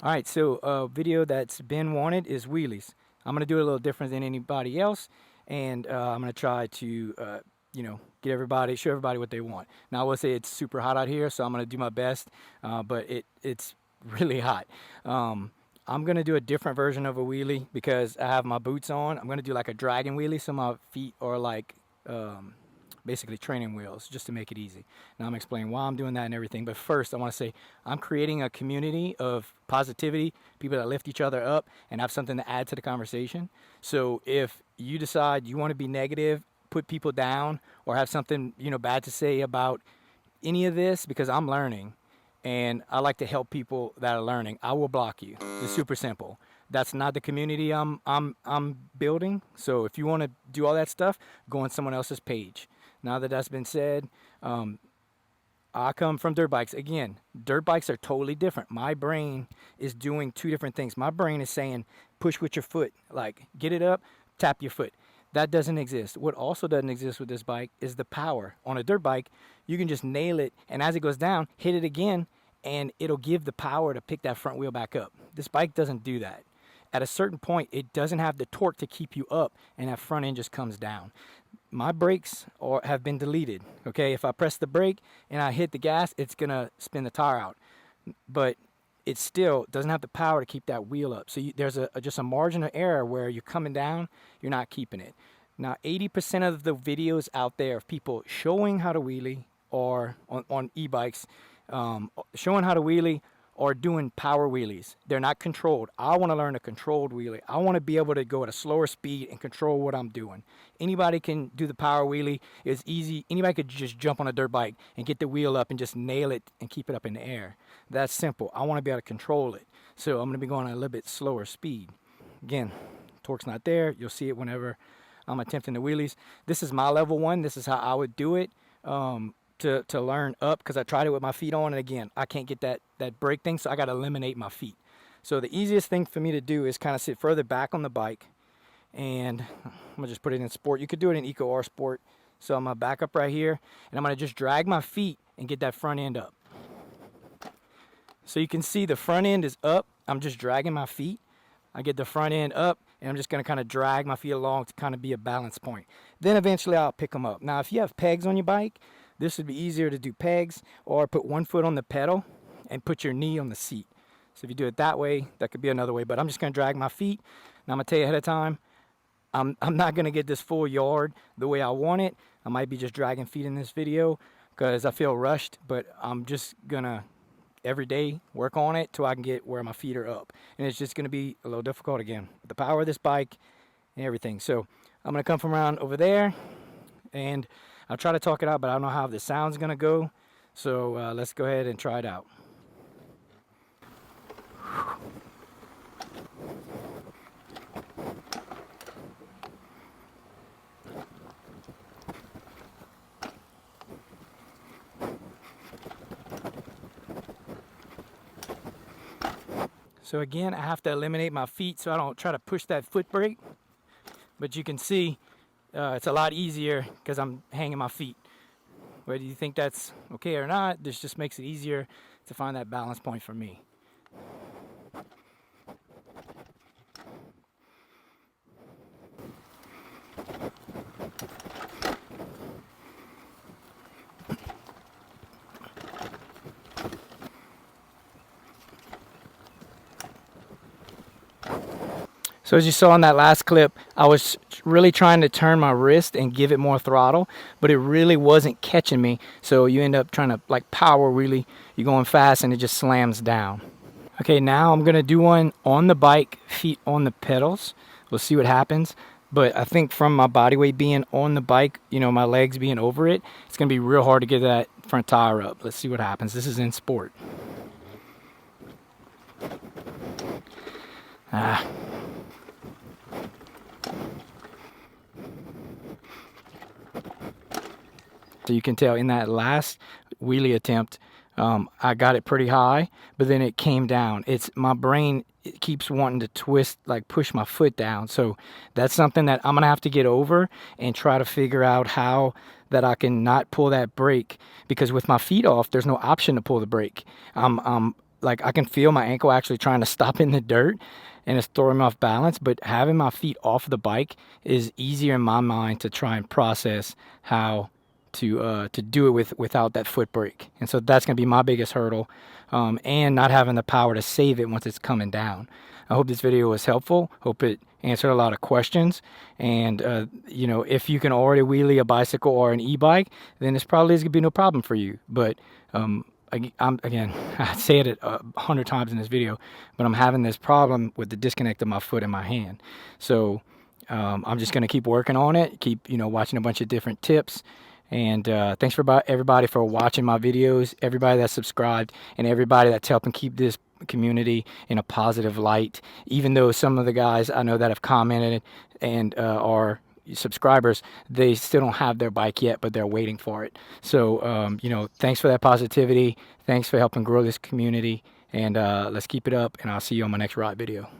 Alright, so a video that's been wanted is wheelies. I'm going to do it a little different than anybody else, and I'm going to try to, show everybody what they want. Now, I will say it's super hot out here, so I'm going to do my best, but it's really hot. I'm going to do a different version of a wheelie because I have my boots on. I'm going to do like a dragon wheelie, so my feet are like basically training wheels, just to make it easy. Now I'm explaining why I'm doing that and everything, but first I want to say I'm creating a community of positivity, people that lift each other up and have something to add to the conversation. So if you decide you want to be negative, put people down, or have something bad to say about any of this, because I'm learning and I like to help people that are learning, I will block you. It's super simple. That's not the community I'm building. So if you want to do all that stuff, go on someone else's page. Now that that's been said, I come from dirt bikes. Again, dirt bikes are totally different. My brain is doing two different things. My brain is saying, push with your foot, like get it up, tap your foot. That doesn't exist. What also doesn't exist with this bike is the power. On a dirt bike, you can just nail it, and as it goes down, hit it again, and it'll give the power to pick that front wheel back up. This bike doesn't do that. At a certain point, it doesn't have the torque to keep you up, and that front end just comes down. My brakes have been deleted. Okay, if I press the brake and I hit the gas, it's gonna spin the tire out, but it still doesn't have the power to keep that wheel up. So there's just a margin of error where you're coming down, you're not keeping it. Now 80% of the videos out there of people showing how to wheelie, or on e-bikes, showing how to wheelie or doing power wheelies, they're not controlled. I want to learn a controlled wheelie. I want to be able to go at a slower speed and control what I'm doing. Anybody can do the power wheelie. It's easy. Anybody could just jump on a dirt bike and get the wheel up and just nail it and keep it up in the air. That's simple. I want to be able to control it. So I'm going to be going at a little bit slower speed. Again, torque's not there. You'll see it whenever I'm attempting the wheelies. This is my level 1. This is how I would do it. To learn up, because I tried it with my feet on, and again, I can't get that brake thing, so I got to eliminate my feet. So the easiest thing for me to do is kind of sit further back on the bike, and I'm gonna just put it in sport. You could do it in Eco or Sport. So I'm gonna back up right here, and I'm gonna just drag my feet and get that front end up. So you can see the front end is up. I'm just dragging my feet. I get the front end up, and I'm just gonna kind of drag my feet along to kind of be a balance point. Then eventually I'll pick them up. Now if you have pegs on your bike, this would be easier to do pegs, or put one foot on the pedal and put your knee on the seat. So if you do it that way, that could be another way, but I'm just gonna drag my feet. Now I'm gonna tell you ahead of time, I'm not gonna get this full yard the way I want it. I might be just dragging feet in this video because I feel rushed, but I'm just gonna every day work on it till I can get where my feet are up. And it's just gonna be a little difficult again, with the power of this bike and everything. So I'm gonna come from around over there, and I'll try to talk it out, but I don't know how the sound's gonna go. So let's go ahead and try it out. So again, I have to eliminate my feet so I don't try to push that foot brake. But you can see it's a lot easier because I'm hanging my feet. Whether you think that's okay or not, this just makes it easier to find that balance point for me. So as you saw in that last clip, I was really trying to turn my wrist and give it more throttle, but it really wasn't catching me. So you end up trying to like power wheelie. You're going fast and it just slams down. Okay, now I'm gonna do one on the bike, feet on the pedals. We'll see what happens. But I think from my body weight being on the bike, my legs being over it, it's gonna be real hard to get that front tire up. Let's see what happens. This is in sport. So you can tell in that last wheelie attempt, I got it pretty high, but then it came down. My brain keeps wanting to twist, like push my foot down. So that's something that I'm gonna have to get over and try to figure out how that I can not pull that brake, because with my feet off, there's no option to pull the brake. Like, I can feel my ankle actually trying to stop in the dirt, and it's throwing me off balance. But having my feet off the bike is easier in my mind to try and process how to do it without that foot brake. And so that's going to be my biggest hurdle, and not having the power to save it once it's coming down. I hope this video was helpful. Hope it answered a lot of questions. And you know, if you can already wheelie a bicycle or an e-bike, then this probably is going to be no problem for you. But again, I say it 100 times in this video, but I'm having this problem with the disconnect of my foot and my hand. So I'm just going to keep working on it, keep, you know, watching a bunch of different tips. And thanks for everybody for watching my videos, everybody that's subscribed, and everybody that's helping keep this community in a positive light. Even though some of the guys I know that have commented and are subscribers, they still don't have their bike yet, but they're waiting for it. So you know, thanks for that positivity. Thanks for helping grow this community, and let's keep it up, and I'll see you on my next ride video.